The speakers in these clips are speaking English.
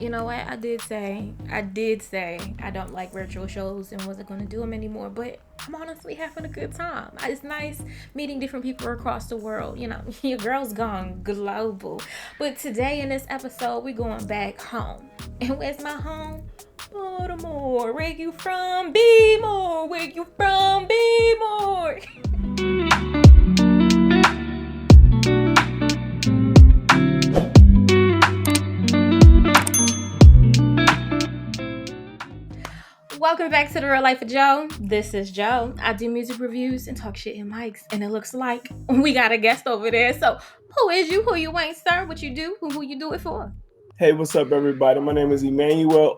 You know what? I did say I don't like virtual shows and wasn't going to do them anymore, but I'm honestly having a good time. It's nice meeting different people across the world. Your girl's gone global. But today in this episode, we're going back home. And where's my home? Baltimore. Where you from? Be more. Where you from? Be more. Welcome back to the Real Life of Joe. This is Joe. I do music reviews and talk shit in mics, and it looks like we got a guest over there. So, who is you? Who you ain't, sir? What you do? Who you do it for? Hey, what's up, everybody? My name is Emmanuel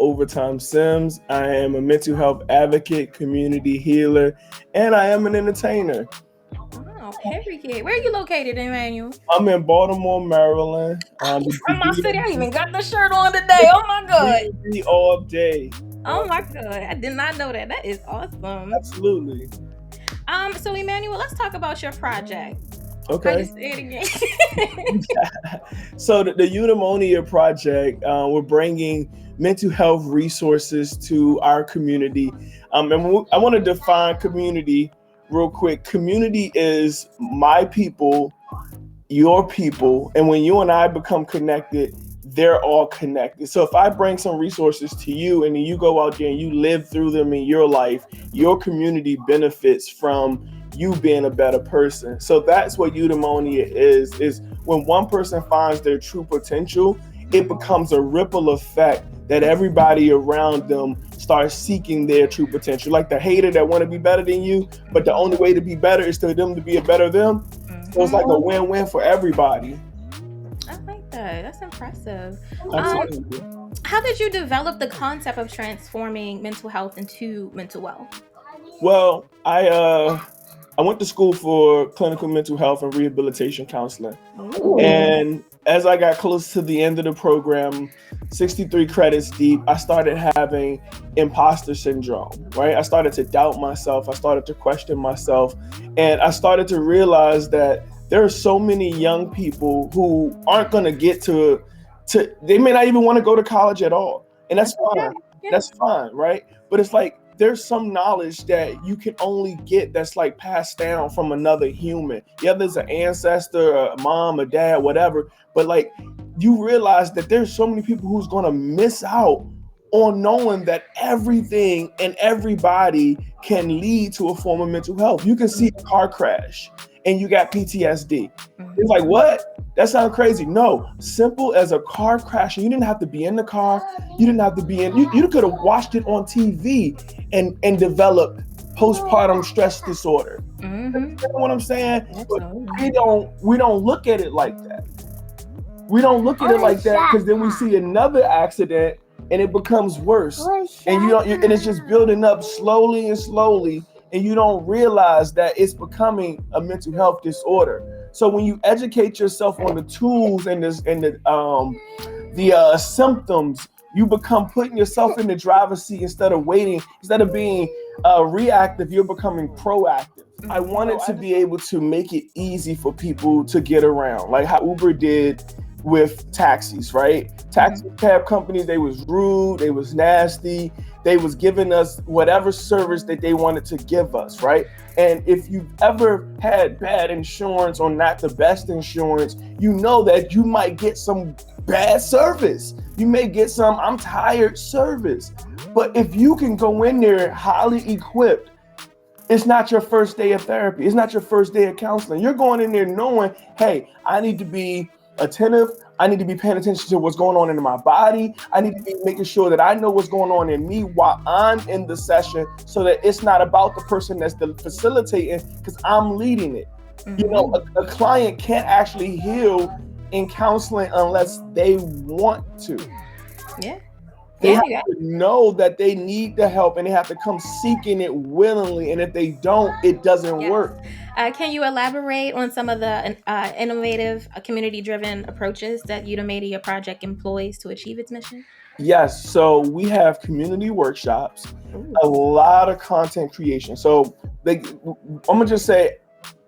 Simms. I am a mental health advocate, community healer, and I am an entertainer. Oh, period. Where are you located, Emmanuel? I'm in Baltimore, Maryland. You from my city? I even got the shirt on today. Oh my god. All day. Oh my god. I did not know that. That is awesome. Absolutely. So Emmanuel, let's talk about your project. Okay. Say it again. So the EUDAIMONIA Project, we're bringing mental health resources to our community. And I want to define community real quick. Community is my people, your people, and when you and I become connected, they're all connected. So if I bring some resources to you and then you go out there and you live through them in your life, your community benefits from you being a better person. So that's what eudaimonia is when one person finds their true potential, it becomes a ripple effect that everybody around them starts seeking their true potential. Like the hater that want to be better than you, but the only way to be better is for them to be a better them. So it's like a win-win for everybody. I like that. That's impressive. Absolutely. How did you develop the concept of transforming mental health into mental wealth? Well, I went to school for clinical mental health and rehabilitation counseling. Ooh. And as I got close to the end of the program, 63 credits deep, I started having imposter syndrome, right? I started to doubt myself. I started to question myself. And I started to realize that there are so many young people who aren't going to get to, they may not even want to go to college at all. And that's fine. That's fine, right? But it's like, there's some knowledge that you can only get that's like passed down from another human. Yeah, there's an ancestor, a mom, a dad, whatever. But like you realize that there's so many people who's gonna miss out on knowing that everything and everybody can lead to a form of mental health. You can see a car crash and you got PTSD. It's like, what? That sounds crazy. No, simple as a car crash. You didn't have to be in the car. You didn't have to be in. You could have watched it on TV and developed postpartum stress disorder. Mm-hmm. You know what I'm saying? But we don't look at it like that. We don't look at it like that because then we see another accident and it becomes worse. And and it's just building up slowly and slowly. And you don't realize that it's becoming a mental health disorder. So when you educate yourself on the tools and the symptoms, you become putting yourself in the driver's seat instead of waiting. Instead of being reactive, you're becoming proactive. I wanted to be able to make it easy for people to get around, like how Uber did with taxis, right? Taxi cab companies, they was rude, they was nasty, they was giving us whatever service that they wanted to give us, right? And if you've ever had bad insurance or not the best insurance, you know that you might get some bad service. You may get some I'm tired service. But if you can go in there highly equipped, it's not your first day of therapy. It's not your first day of counseling. You're going in there knowing, hey, I need to be attentive. I need to be paying attention to what's going on in my body. I need to be making sure that I know what's going on in me while I'm in the session so that it's not about the person that's facilitating because I'm leading it. Mm-hmm. You know, a client can't actually heal in counseling unless they want to. Yeah. They have to know that they need the help and they have to come seeking it willingly. And if they don't, it doesn't work. Can you elaborate on some of the innovative, community-driven approaches that EUDAIMONIA Project employs to achieve its mission? Yes. So we have community workshops, a lot of content creation. So I'm going to just say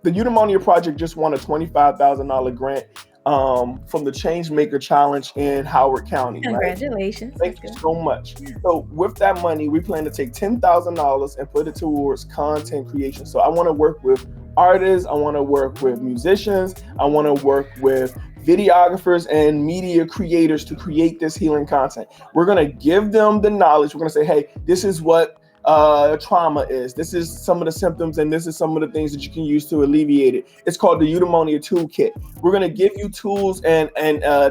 the EUDAIMONIA Project just won a $25,000 grant from the Changemaker Challenge in Howard County, right? Congratulations. Thank That's you good. so much. So with that money, we plan to take $10,000 and put it towards content creation. So I want to work with artists. I want to work with musicians. I want to work with videographers and media creators to create this healing content. We're going to give them the knowledge. We're going to say, hey, this is what trauma is. This is some of the symptoms, and this is some of the things that you can use to alleviate it. It's called the Eudaimonia Toolkit. We're going to give you tools and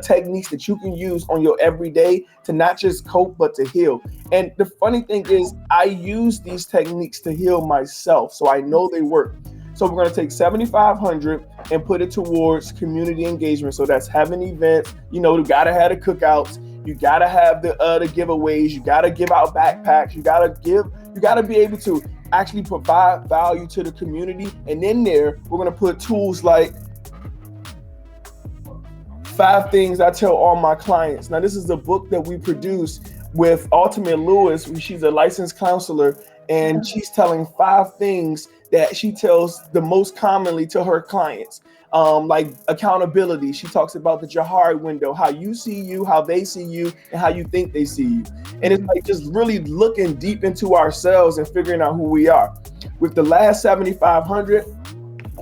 techniques that you can use on your everyday to not just cope, but to heal. And the funny thing is, I use these techniques to heal myself, so I know they work. So we're going to take $7,500 and put it towards community engagement. So that's having events. You know, you got to have the cookouts. You got to have the giveaways. You got to give out backpacks. You got to be able to actually provide value to the community. And in there, we're going to put tools like 5 things I tell all my clients. Now, this is a book that we produce with Ultimate Lewis. She's a licensed counselor, and she's telling 5 things that she tells the most commonly to her clients. Like accountability. She talks about the Johari window, how you see you, how they see you, and how you think they see you. And it's like just really looking deep into ourselves and figuring out who we are. With the last 7,500,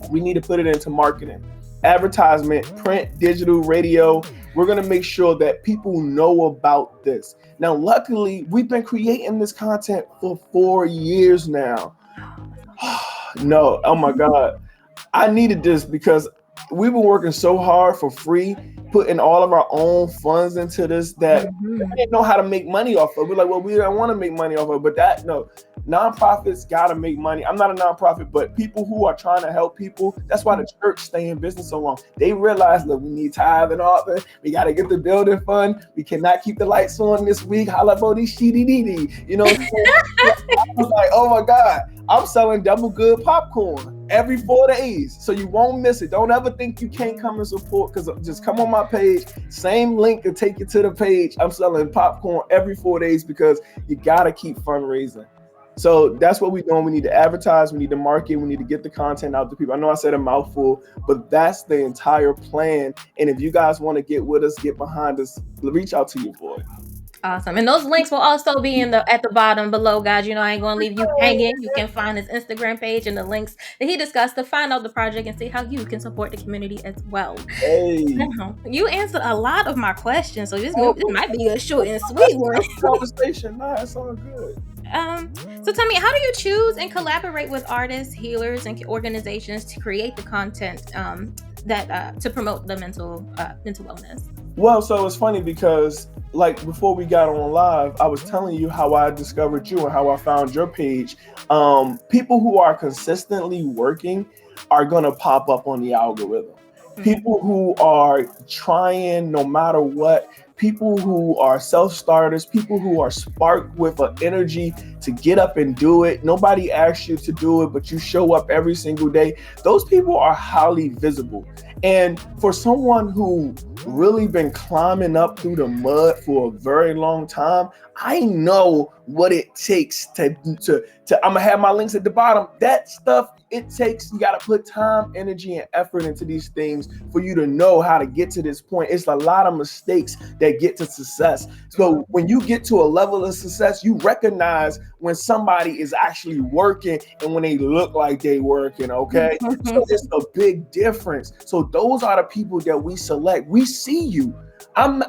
we need to put it into marketing, advertisement, print, digital, radio. We're going to make sure that people know about this. Now, luckily, we've been creating this content for 4 years now. No, oh my God. I needed this because we've been working so hard for free, putting all of our own funds into this that we didn't know how to make money off of. We're like, well, we don't want to make money off of it, but nonprofits got to make money. I'm not a nonprofit, but people who are trying to help people, that's why the church stay in business so long. They realize that we need tithe and offering. We got to get the building fund. We cannot keep the lights on this week. Holla about these shitty. You know what I'm saying? I was like, oh my God, I'm selling double good popcorn every 4 days, so you won't miss it. Don't ever think you can't come and support, because just come on my page, same link to take you to the page. I'm selling popcorn every 4 days because you gotta keep fundraising. So that's what we're doing. We need to advertise, we need to market, we need to get the content out to people. I know I said a mouthful, but that's the entire plan. And if you guys want to get with us, get behind us, reach out to your boy. Awesome. And those links will also be at the bottom below, guys. You know, I ain't going to leave you hanging. You can find his Instagram page and the links that he discussed to find out the project and see how you can support the community as well. Hey. You answered a lot of my questions, so this might be a short and sweet one. Conversation. Nah, it's all good. So tell me, how do you choose and collaborate with artists, healers, and organizations to create the content that to promote the mental wellness? Well, so it's funny because like before we got on live, I was telling you how I discovered you and how I found your page. People who are consistently working are going to pop up on the algorithm. People who are trying no matter what, people who are self-starters, people who are sparked with an energy to get up and do it. Nobody asks you to do it, but you show up every single day. Those people are highly visible. And for someone who really been climbing up through the mud for a very long time, I know what it takes to I'm gonna have my links at the bottom. That stuff, it takes, you gotta put time, energy, and effort into these things for you to know how to get to this point. It's a lot of mistakes that get to success. So when you get to a level of success, you recognize when somebody is actually working and when they look like they working, okay? So it's a big difference. So those are the people that we select. We see you. I'm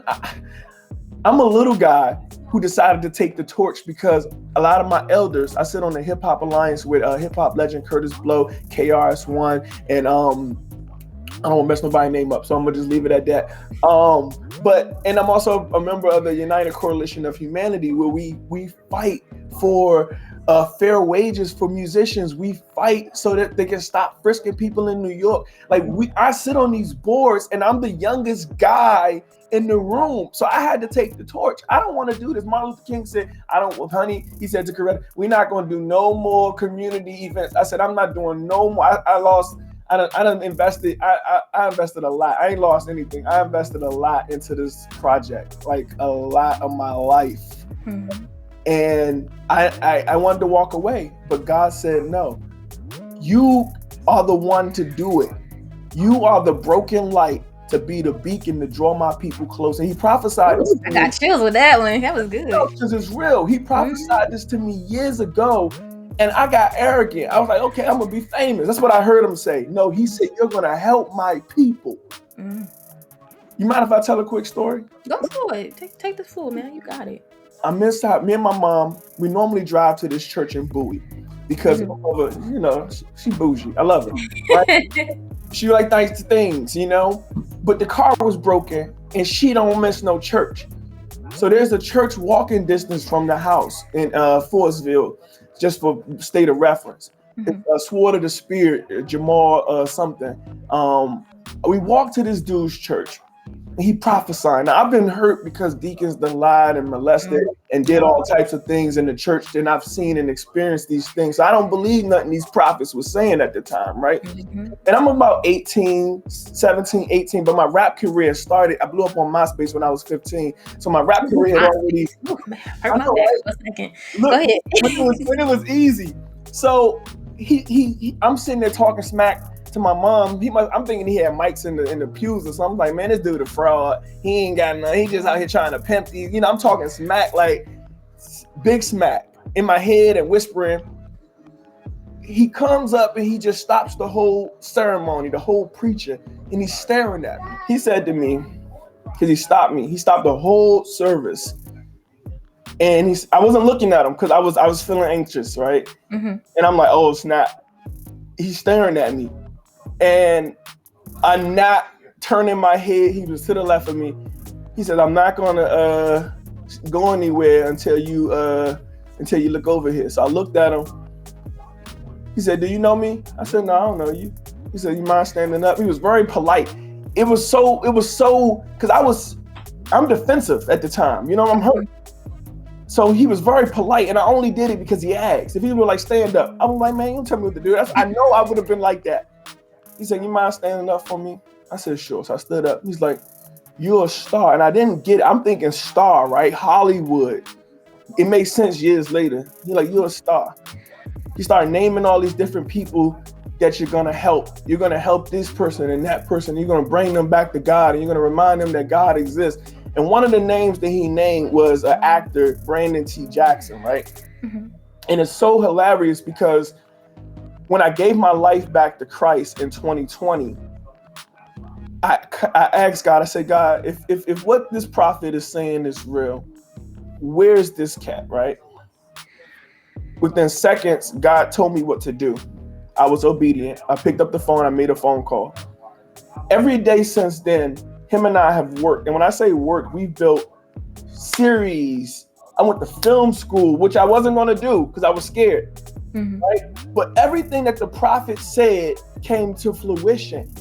a little guy who decided to take the torch because a lot of my elders, I sit on the Hip Hop Alliance with hip hop legend Curtis Blow, KRS-One, and I don't want to mess nobody's name up, so I'm gonna just leave it at that. And I'm also a member of the United Coalition of Humanity, where we fight for fair wages for musicians. We fight so that they can stop frisking people in New York. Like I sit on these boards, and I'm the youngest guy in the room, so I had to take the torch. I don't want to do this. Martin Luther King said, he said to Coretta, we're not going to do no more community events. I said, I'm not doing no more. I invested a lot. I ain't lost anything. I invested a lot into this project, like a lot of my life. And I wanted to walk away, but God said, no, you are the one to do it. You are the broken light to be the beacon to draw my people close. And he prophesied this I to got chills with that one. That was good. because it's real. He prophesied this to me years ago, and I got arrogant. I was like, okay, I'm gonna be famous. That's what I heard him say. No, he said, you're gonna help my people. You mind if I tell a quick story? Go for it. Take the floor, man. You got it. I'm inside. Me and my mom, we normally drive to this church in Bowie because of her, you know, she bougie. I love her. Right? She like nice things, you know. But the car was broken, and she don't miss no church. So there's a church walking distance from the house in Forestville, just for state of reference. It's Sword of the Spirit, Jamal something. We walked to this dude's church. He prophesied. Now, I've been hurt because deacons done lied and molested and did all types of things in the church, and I've seen and experienced these things. So I don't believe nothing these prophets were saying at the time, right? And I'm about 17, 18, but my rap career started. I blew up on MySpace when I was 15. So my rap career had already... Hurt my back for a second. Look, go ahead. when it was easy. So I'm sitting there talking smack to my mom. I'm thinking he had mics in the pews or something. I'm like, man, this dude a fraud. He ain't got nothing. He just out here trying to pimp these. You know, I'm talking smack, like big smack in my head and whispering. He comes up and he just stops the whole ceremony, the whole preaching, and he's staring at me. He said to me, because he stopped me. He stopped the whole service. And I wasn't looking at him because I was feeling anxious, right? And I'm like, oh snap. He's staring at me. And I'm not turning my head. He was to the left of me. He said, I'm not gonna go anywhere until you look over here. So I looked at him. He said, do you know me? I said, no, I don't know you. He said, you mind standing up? He was very polite. It was so, because I'm defensive at the time. You know, I'm hurt. So he was very polite, and I only did it because he asked. If he were like, stand up, I was like, man, you don't tell me what to do. I know I would have been like that. He said, you mind standing up for me? I said, sure. So I stood up. He's like, you're a star. And I didn't get it. I'm thinking star, right? Hollywood. It makes sense years later. He's like, you're a star. He started naming all these different people that you're going to help. You're going to help this person and that person. You're going to bring them back to God, and you're going to remind them that God exists. And one of the names that he named was an actor, Brandon T. Jackson, right? And it's so hilarious because when I gave my life back to Christ in 2020, I asked God, I said, God, if what this prophet is saying is real, where's this cat, right? Within seconds, God told me what to do. I was obedient. I picked up the phone. I made a phone call. Every day since then, him and I have worked. And when I say work, we've built series. I went to film school, which I wasn't going to do because I was scared. Right? But everything that the prophet said came to fruition.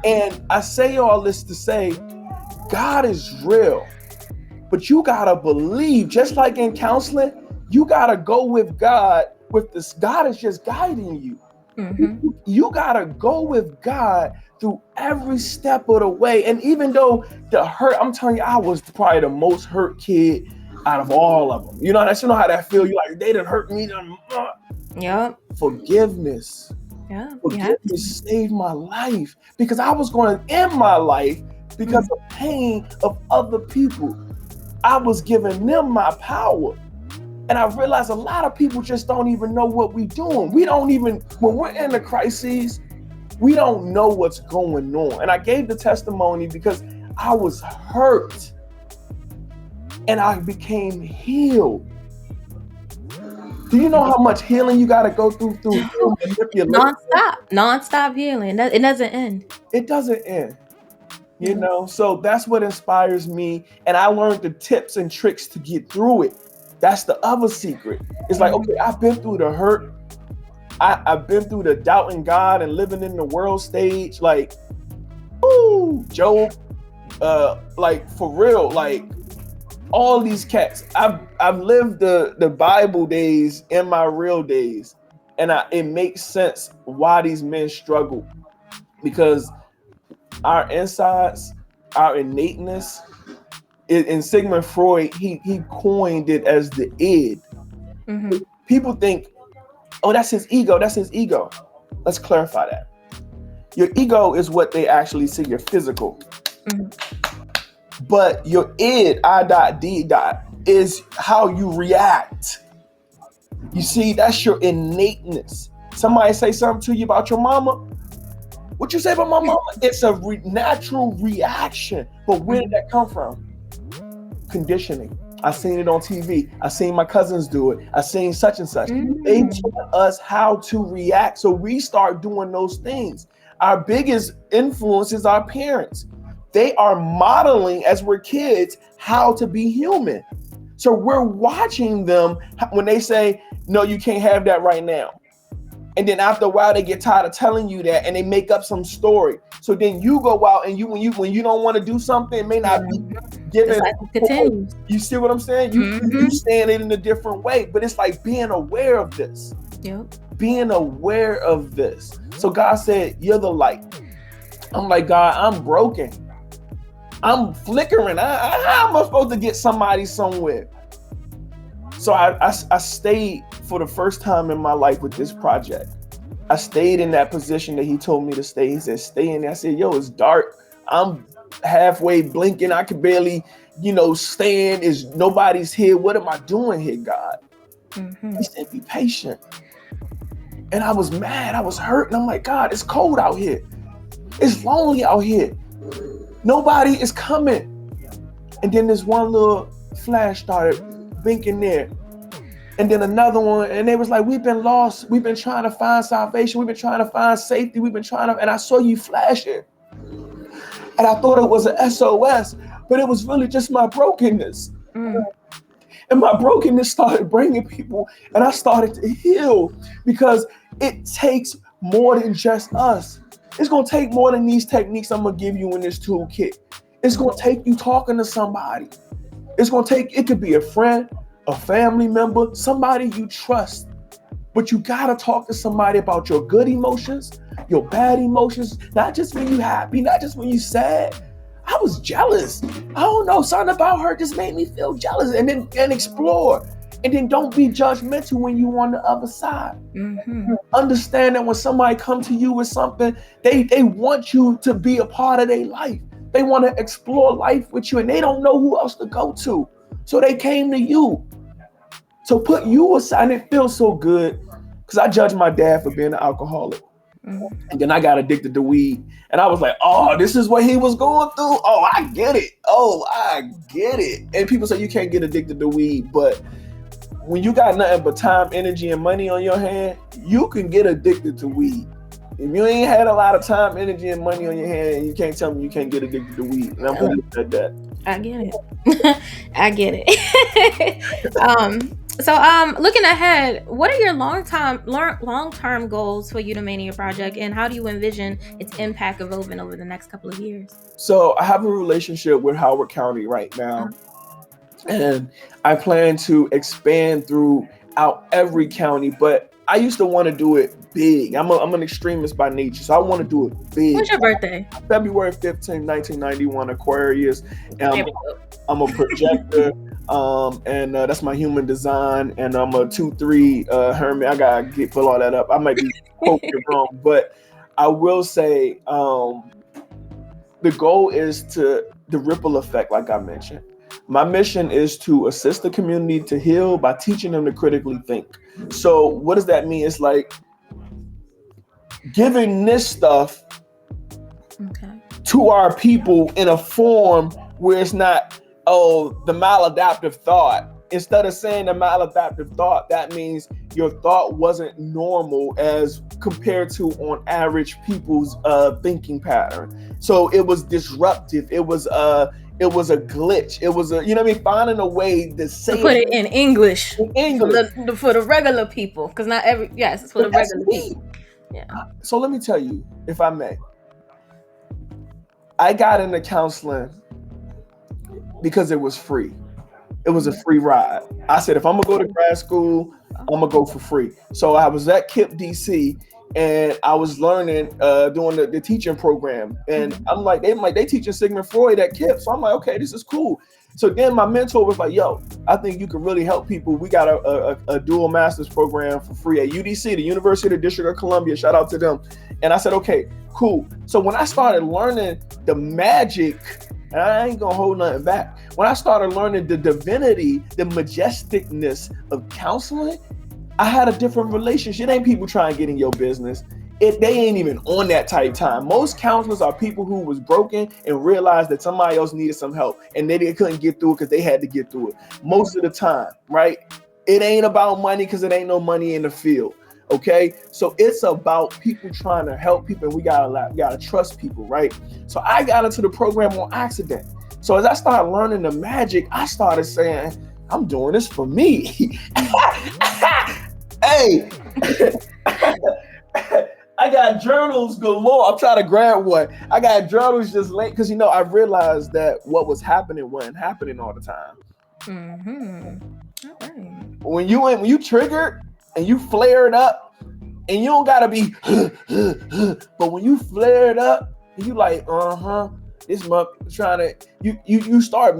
And I say all this to say, God is real. But you got to believe, just like in counseling, you got to go with God with this. God is just guiding you. You got to go with God through every step of the way. And even though the hurt, I'm telling you, I was probably the most hurt kid out of all of them. You know how that feel. You like, they done hurt me. Yep. Forgiveness. Yeah. Forgiveness saved my life because I was going to end my life because of pain of other people. I was giving them my power. And I realized a lot of people just don't even know what we're doing. We don't even, when we're in the crises, we don't know what's going on. And I gave the testimony because I was hurt and I became healed. Do you know how much healing you got to go through manipulation? Non-stop healing. It doesn't end. It doesn't end. You know, so that's what inspires me. And I learned the tips and tricks to get through it. That's the other secret. It's like, okay, I've been through the hurt. I've been through the doubting God and living in the world stage. Like, ooh, Job, like for real, like all these cats. I've lived the Bible days in my real days. And it makes sense why these men struggle. Because our insides, our innateness, in Sigmund Freud, he coined it as the id. People think, oh, that's his ego. That's his ego. Let's clarify that. Your ego is what they actually see, your physical. But your id, I dot, D dot, is how you react. You see, that's your innateness. Somebody say something to you about your mama. What you say about my mama? It's a natural reaction. But where did that come from? Conditioning. I seen it on TV. I seen my cousins do it. I seen such and such. They taught us how to react. So we start doing those things. Our biggest influence is our parents. They are modeling as we're kids how to be human. So we're watching them when they say, no, you can't have that right now. And then after a while, they get tired of telling you that and they make up some story. So then you go out and when you don't want to do something, it may not be given. You see what I'm saying? You stand it in a different way, but it's like being aware of this. Being aware of this. So God said, you're the light. I'm like, God, I'm broken. I'm flickering. How am I supposed to get somebody somewhere? So I stayed for the first time in my life with this project. I stayed in that position that he told me to stay. He said, stay in there. I said, yo, it's dark. I'm halfway blinking. I can barely, stand. Nobody's here. What am I doing here, God? He said, be patient. And I was mad. I was hurt. And I'm like, God, it's cold out here. It's lonely out here. Nobody is coming. And then this one little flash started blinking there. And then another one. And they was like, we've been lost. We've been trying to find salvation. We've been trying to find safety. And I saw you flashing. And I thought it was an SOS, but it was really just my brokenness. And my brokenness started bringing people, and I started to heal, because it takes more than just us. It's going to take more than these techniques I'm going to give you in this toolkit. It's going to take you talking to somebody. It could be a friend, a family member, somebody you trust. But you got to talk to somebody about your good emotions, your bad emotions, not just when you're happy, not just when you're sad. I was jealous. I don't know, something about her just made me feel jealous. And then explore. And then don't be judgmental when you're on the other side. Understand that when somebody comes to you with something, they want you to be a part of their life. They want to explore life with you, and they don't know who else to go to. So they came to you. So put you aside, and it feels so good, because I judged my dad for being an alcoholic. And then I got addicted to weed. And I was like, oh, this is what he was going through? Oh, I get it. And people say you can't get addicted to weed, but when you got nothing but time, energy, and money on your hand, you can get addicted to weed. If you ain't had a lot of time, energy, and money on your hand, you can't tell me you can't get addicted to weed. And I'm going to say that. I get it. I get it. So looking ahead, what are your long-term goals for EUDAIMONIA Project, and how do you envision its impact evolving over the next couple of years? So I have a relationship with Howard County right now, and I plan to expand throughout every county, but I used to want to do it big. I'm an extremist by nature, so I want to do it big. When's your birthday? February 15th, 1991, Aquarius. And I'm a projector, and that's my human design, and I'm a 2-3 Hermit. I gotta pull all that up. I might be quoting it wrong, but I will say the goal is the ripple effect, like I mentioned. My mission is to assist the community to heal by teaching them to critically think. So what does that mean? It's like giving this stuff to our people in a form where it's not, the maladaptive thought. Instead of saying the maladaptive thought, that means your thought wasn't normal as compared to on average people's thinking pattern. So it was disruptive. It was a glitch. It was finding a way to say, to put it in English. For the regular people, because not every, it's for the regular people. Yeah. So let me tell you, if I may, I got into counseling because it was free. It was a free ride. I said, if I'm gonna go to grad school, I'm gonna go for free. So I was at KIPP DC, and I was learning, doing the teaching program. And I'm like, they teaching Sigmund Freud at KIPP. So I'm like, okay, this is cool. So then my mentor was like, yo, I think you can really help people. We got a dual master's program for free at UDC, the University of the District of Columbia. Shout out to them. And I said, okay, cool. So when I started learning the magic, and I ain't gonna hold nothing back, when I started learning the divinity, the majesticness of counseling, I had a different relationship. It ain't people trying to get in your business. They ain't even on that type time. Most counselors are people who was broken and realized that somebody else needed some help and they couldn't get through it because they had to get through it. Most of the time, right? It ain't about money because it ain't no money in the field. Okay, so it's about people trying to help people, and we gotta trust people, right? So I got into the program on accident. So as I started learning the magic, I started saying, I'm doing this for me. Hey. I got journals galore. I'm trying to grab one. I got journals just late because I realized that what was happening wasn't happening all the time. Okay. When you triggered and you flared up, and you don't gotta be, but when you flare it up, you like, this month trying to you start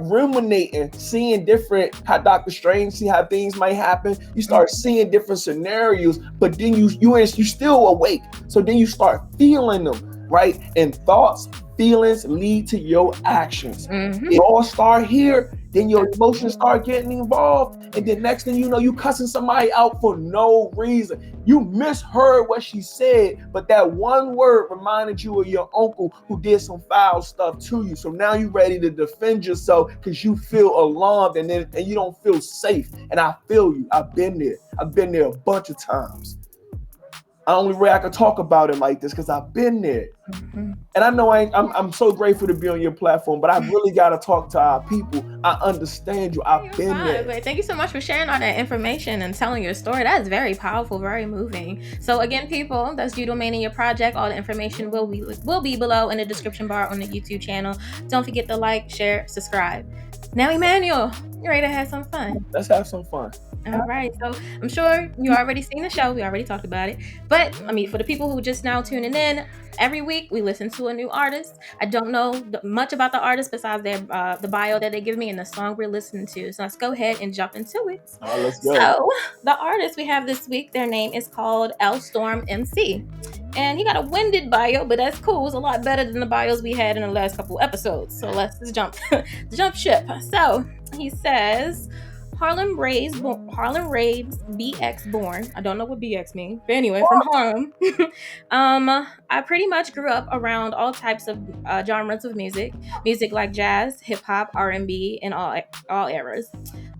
ruminating, seeing different how Dr. Strange see how things might happen. You start seeing different scenarios, but then you still awake. So then you start feeling them, right? And thoughts, feelings lead to your actions. It all start here. Then your emotions start getting involved, and then next thing you know, you cussing somebody out for no reason. You misheard what she said, but that one word reminded you of your uncle who did some foul stuff to you. So now you're ready to defend yourself because you feel alarmed and you don't feel safe. And I feel you. I've been there. I've been there a bunch of times. The only way I could talk about it like this because I've been there. And I know I'm so grateful to be on your platform, but I really got to talk to our people. I understand you. I've been there. But thank you so much for sharing all that information and telling your story. That's very powerful, very moving. So again, people, that's EUDAIMONIA Project. All the information will be below in the description bar on the YouTube channel. Don't forget to like, share, subscribe. Now, Emmanuel, you ready to have some fun? Let's have some fun. All right. So I'm sure you already seen the show. We already talked about it. But for the people who just now tuning in, every week we listen to a new artist. I don't know much about the artist besides the bio that they give me and the song we're listening to. So let's go ahead and jump into it. All right, let's go. So the artist we have this week, their name is called L Storm MC. And he got a winded bio, but that's cool. It's a lot better than the bios we had in the last couple episodes. So let's just jump ship. So he says, Harlem raised, BX born. I don't know what BX means, but anyway, from Harlem. I pretty much grew up around all types of genres of music like jazz, hip hop, R&B, and all eras.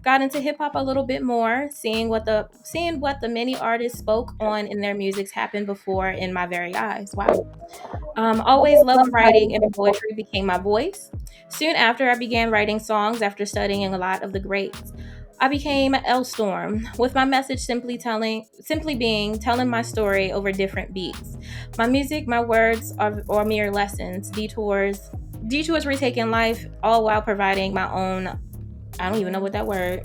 Got into hip hop a little bit more, seeing what the many artists spoke on in their music happened before in my very eyes. Wow. Always loved writing, and poetry became my voice. Soon after, I began writing songs after studying a lot of the greats. I became L Storm, with my message simply being telling my story over different beats. My music, my words are mere lessons, detours retaking life, all while providing my own. I don't even know what that word.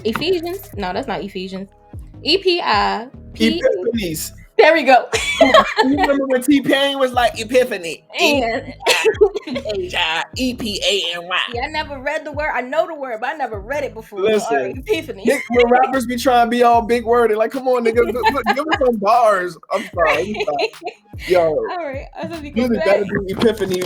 Ephesians? No, that's not Ephesians. EPI. Epiphanies. There we go. You remember when T-Pain was like Epiphany? And EPANY. Yeah, I never read the word. I know the word, but I never read it before. Listen, all right, Epiphany. When rappers be trying to be all big worded, like, come on, nigga, give me some bars. I'm sorry. Yo. All right, you gotta do Epiphany.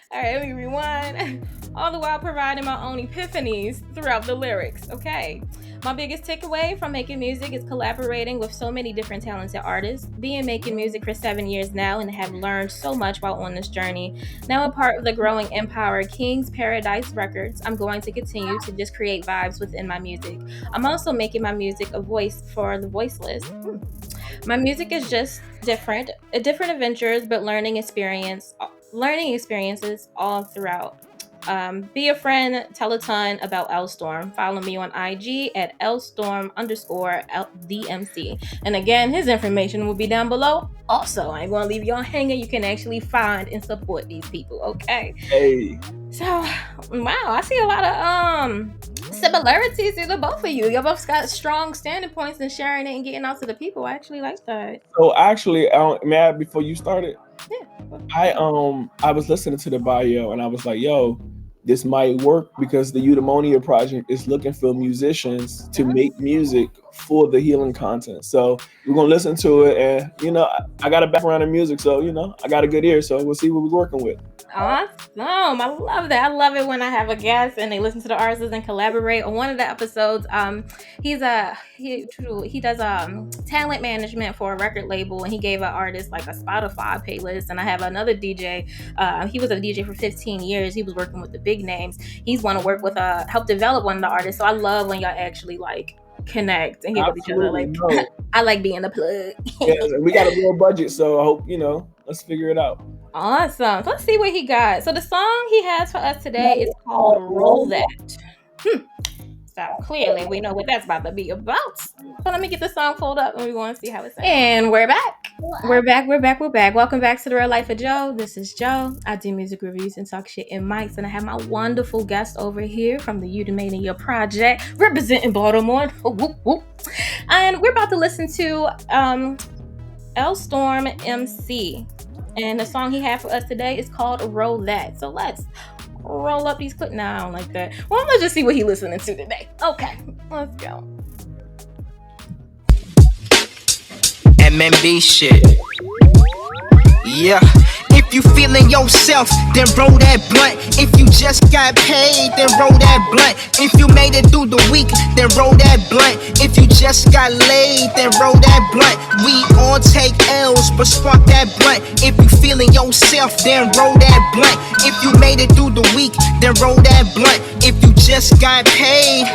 All right, let me rewind. All the while providing my own epiphanies throughout the lyrics. Okay. My biggest takeaway from making music is collaborating with so many different talented artists. Making music for 7 years now and have learned so much while on this journey. Now a part of the growing empire King's Paradise Records, I'm going to continue to just create vibes within my music. I'm also making my music a voice for the voiceless. My music is just different adventures, but learning experiences all throughout. Be a friend, tell a ton about L Storm. Follow me on IG at LStorm_DMC. And again, his information will be down below. Also, I ain't gonna leave y'all hanging. You can actually find and support these people, okay? Hey. So, wow, I see a lot of similarities to the both of you. You both got strong standing points in sharing it and getting out to the people. I actually like that. So actually, may I, before you started, I was listening to the bio and I was like, yo, this might work because the Eudaimonia Project is looking for musicians to make music for the healing content. So we're gonna listen to it, and I got a background in music, so I got a good ear. So we'll see what we're working with. Awesome. I love that. I love it when I have a guest and they listen to the artists and collaborate. On one of the episodes, he does talent management for a record label, and he gave an artist like a Spotify playlist. And I have another DJ. He was a DJ for 15 years. He was working with the big names. He's want to work with help develop one of the artists. So I love when y'all actually like connect and get with each other. Like I like being the plug. Yeah, we got a real budget, so I hope let's figure it out. Awesome. So let's see what he got. So the song he has for us today is called Roll That. So clearly we know what that's about to be about. So let me get the song pulled up and we want to see how it sounds. And we're back. We're back. Welcome back to The Real Life of Joe. This is Joe. I do music reviews and talk shit in mics. And I have my wonderful guest over here from the EUDAIMONIA Project, representing Baltimore. Whoop, whoop. And we're about to listen to L Storm MC. And the song he had for us today is called Roll That. So let's roll up these clips. No, I don't like that. Well, let's just see what he's listening to today. Okay, let's go. MMB shit. Yeah. If you feeling yourself, then roll that blunt. If you just got paid, then roll that blunt. If you made it through the week, then roll that blunt. If you just got laid, then roll that blunt. We all take L's, but spark that blunt. If you feeling yourself, then roll that blunt. If you made it through the week, then roll that blunt. If you just got paid,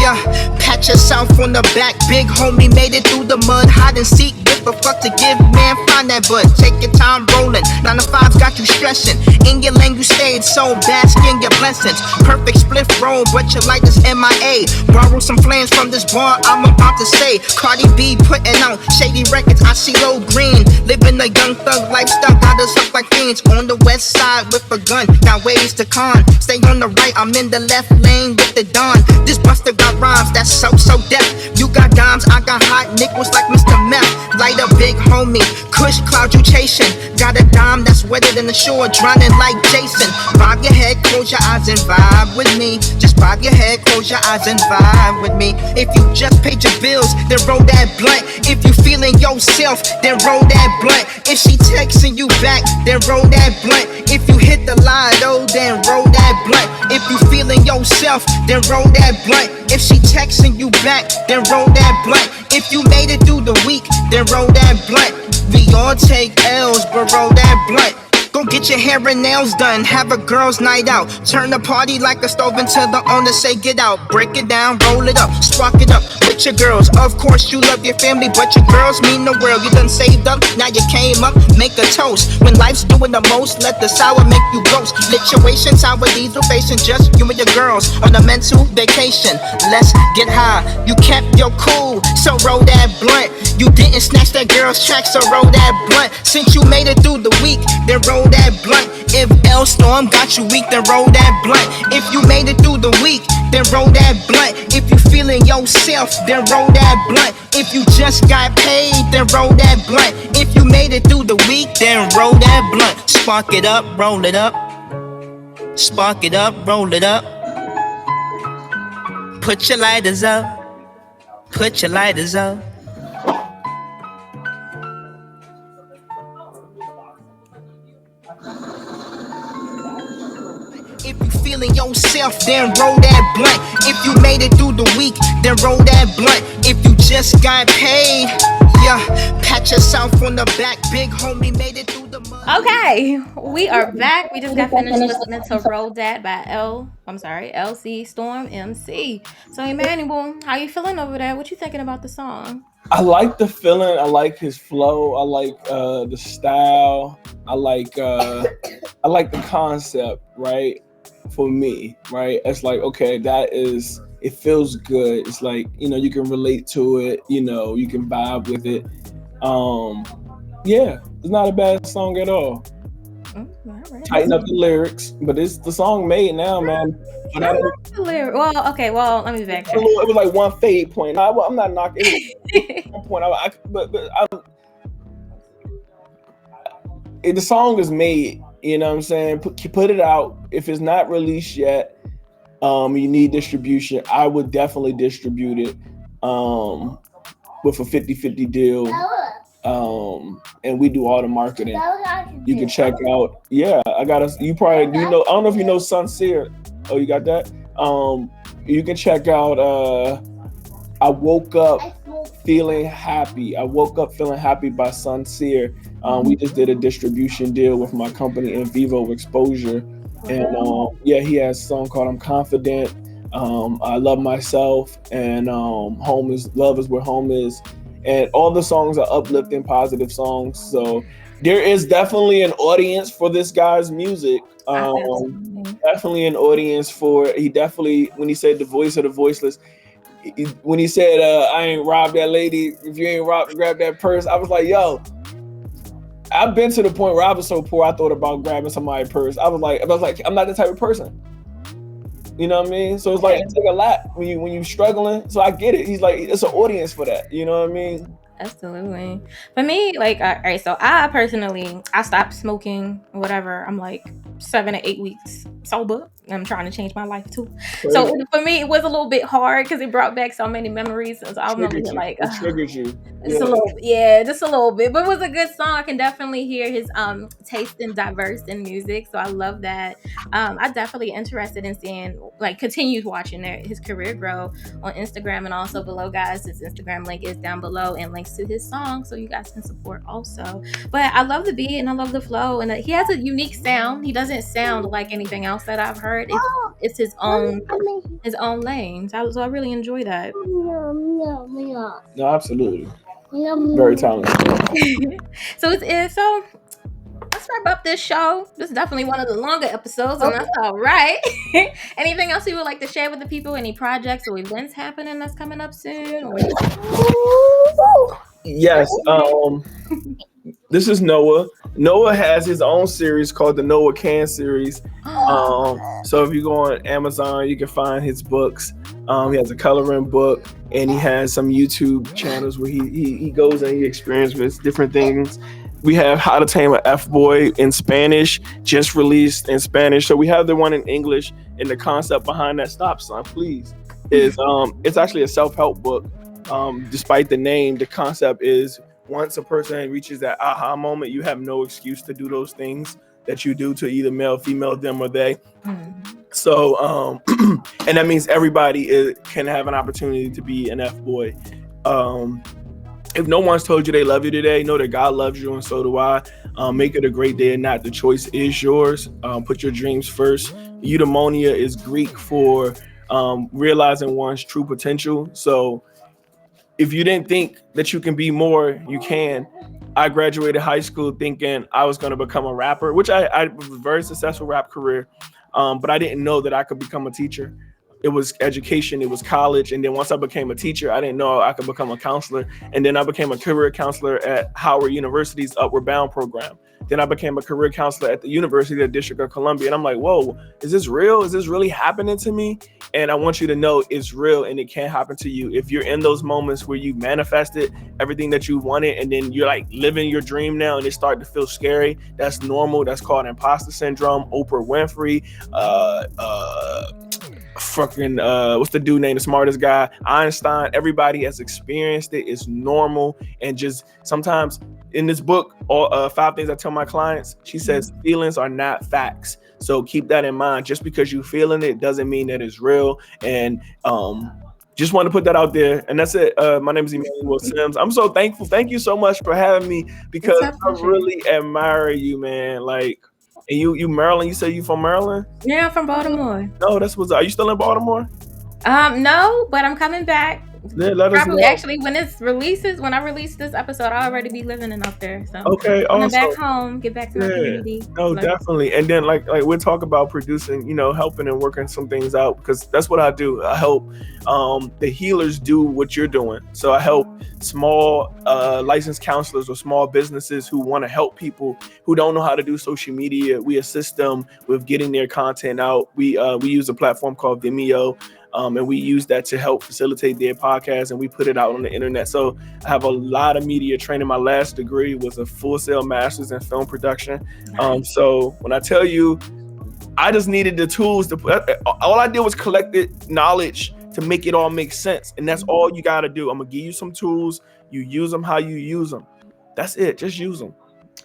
yeah, pat yourself on the back. Big homie made it through the mud, hide and seek. Give a fuck to give, man, find that bud. Take your time rolling. 9 to 5's got you stressing. In your lane you stayed, so bask in your blessings. Perfect split roll, but your light is MIA. Borrow some flames from this bar, I'm about to say. Cardi B putting out shady records, I see low green. Living a young thug lifestyle, got us up like fiends. On the west side with a gun, got ways to con. Stay on the right, I'm in the left lane with the dawn. This buster got rhymes, that's so deaf. You got dimes, I got hot nickels like Mr. Meth. Light up big homie, Kush cloud you chasing. Got a dime that's wetter than the shore, drowning like Jason. Bob your head, close your eyes and vibe with me. Just bob your head, close your eyes and vibe with me. If you just paid your bills, then roll that blunt. If you feeling yourself, then roll that blunt. If she texting you back, then roll that blunt. If you hit the lotto, then roll that blunt. If you feeling yourself, then roll that blunt. If she texting you back, then roll that blunt. If you made it through the week, then roll that blunt. We all take L's, but roll that blunt. Go get your hair and nails done, have a girls' night out. Turn the party like a stove until the owner say get out. Break it down, roll it up, spark it up with your girls. Of course you love your family, but your girls mean the world. You done saved up, now you came up, make a toast. When life's doing the most, let the sour make you ghost. Situation, sour diesel facing just you and your girls on a mental vacation. Let's get high, you kept your cool, so roll that blunt. You didn't snatch that girl's track, so roll that blunt. Since you made it through the week, then roll that blunt. If L Storm got you weak, then roll that blunt. If you made it through the week, then roll that blunt. If you feeling yourself, then roll that blunt. If you just got paid, then roll that blunt. If you made it through the week, then roll that blunt. Spark it up, roll it up. Spark it up, roll it up. Put your lighters up. Put your lighters up. If you feeling yourself, then roll that blunt. If you made it through the week, then roll that blunt. If you just got paid, yeah, pat yourself on the back. Big homie made it through the mud. Okay, we are back. We just got finished listening to Roll That by LC Storm MC. So Emmanuel, how you feeling over there? What you thinking about the song? I like the feeling. I like his flow. I like the style. I like the concept, right? For me, right? It's like, okay, it feels good. It's like, you can relate to it, you can vibe with it. Yeah, it's not a bad song at all. Right. Tighten up the lyrics, but it's the song made now, man. But I like the lyric. Well, okay, let me back. It was like one fade point. I'm not knocking it. One point. the song is made. You know what I'm saying? Put it out. If it's not released yet, you need distribution. I would definitely distribute it with a 50-50 deal. And we do all the marketing. You can check out. Yeah, I got us. You probably do. You know, I don't know if you know Sincere. Oh, you got that. You can check out. I woke up feeling happy. I woke up feeling happy by Sincere. We just did a distribution deal with my company in Vivo Exposure, and yeah, he has a song called "I'm Confident." I love myself, and home is love is where home is, and all the songs are uplifting, positive songs. So there is definitely an audience for this guy's music. Definitely an audience for. He definitely, when he said the voice of the voiceless, when he said I ain't robbed that lady, if you ain't robbed, grab that purse, I was like, yo, I've been to the point where I was so poor I thought about grabbing somebody's purse. I was like, I'm not the type of person. You know what I mean? So it's like it take a lot when you struggling. So I get it. He's like, it's an audience for that. You know what I mean? Absolutely. For me, like, all right, so I personally, I stopped smoking, whatever. I'm like 7 to 8 weeks sober. I'm trying to change my life too. Crazy. So for me, it was a little bit hard because it brought back so many memories. So I'm over here like, it triggers you. Just a little, yeah, just a little bit. But it was a good song. I can definitely hear his taste and diverse in music. So I love that. I definitely interested in seeing, like, continued watching his career grow on Instagram, and also below, guys, his Instagram link is down below and links to his song, so you guys can support also. But I love the beat and I love the flow, and he has a unique sound. He doesn't sound like anything else that I've heard. It's his own lane. So I really enjoy that. No, absolutely. Very talented. So let's wrap up this show. This is definitely one of the longer episodes, and that's all right. Anything else you would like to share with the people? Any projects or events happening that's coming up soon? Or... Yes. This is Noah. Noah has his own series called the Noah Can series. So if you go on Amazon, you can find his books. He has a coloring book, and he has some YouTube channels where he goes and he experiences different things. We have How to Tame an F-Boy in Spanish, just released in Spanish. So we have the one in English, and the concept behind that, stop son, please, is it's actually a self-help book. Despite the name, the concept is once a person reaches that aha moment, you have no excuse to do those things that you do to either male, female, them, or they. So, and that means everybody can have an opportunity to be an F-boy. If no one's told you they love you today, know that God loves you, and so do I. Make it a great day, and not the choice is yours. Put your dreams first. Eudaimonia is Greek for realizing one's true potential. So if you didn't think that you can be more, you can. I graduated high school thinking I was going to become a rapper, which I was a very successful rap career, but I didn't know that I could become a teacher. It was education, it was college, and then once I became a teacher, I didn't know I could become a counselor, and then I became a career counselor at Howard University's Upward Bound program. Then I became a career counselor at the University of the District of Columbia, and I'm like, whoa, is this real? Is this really happening to me? And I want you to know it's real, and it can happen to you. If you're in those moments where you manifested everything that you wanted, and then you're like living your dream now, and it started to feel scary, that's normal. That's called imposter syndrome. Oprah Winfrey, what's the dude name, the smartest guy, Einstein, everybody has experienced it. It's normal. And just sometimes in this book, all 5 things I tell my clients, she says feelings are not facts. So keep that in mind. Just because you're feeling it doesn't mean that it's real. And just want to put that out there. And that's it. My name is Emmanuel Simms. I'm so thankful. Thank you so much for having me, because I really admire you, man. Like, and you Maryland, you say you from Maryland? Yeah, I'm from Baltimore. No, are you still in Baltimore? No, but I'm coming back. Yeah, let us know. Actually, when I release this episode, I'll already be living in up there. So okay, awesome. Back home, get back to my community. No, definitely. And then like we'll talk about producing, helping and working some things out, because that's what I do. I help the healers do what you're doing. So I help small licensed counselors or small businesses who want to help people who don't know how to do social media. We assist them with getting their content out. We use a platform called Vimeo. and we use that to help facilitate their podcast, and we put it out on the internet. So I have a lot of media training. My last degree was a Full Sail master's in film production. So when I tell you, I just needed the tools to put, all I did was collected knowledge to make it all make sense. And that's all you got to do. I'm going to give you some tools. You use them how you use them. That's it. Just use them.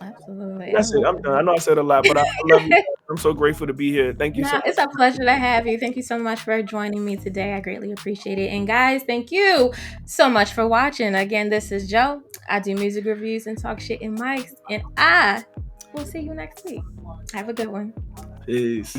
Absolutely. That's it. I'm done. I know I said a lot, but I love you. I'm so grateful to be here. Thank you so much. It's a pleasure to have you. Thank you so much for joining me today. I greatly appreciate it. And guys, thank you so much for watching. Again, this is Joe. I do music reviews and talk shit in mics. And I will see you next week. Have a good one. Peace.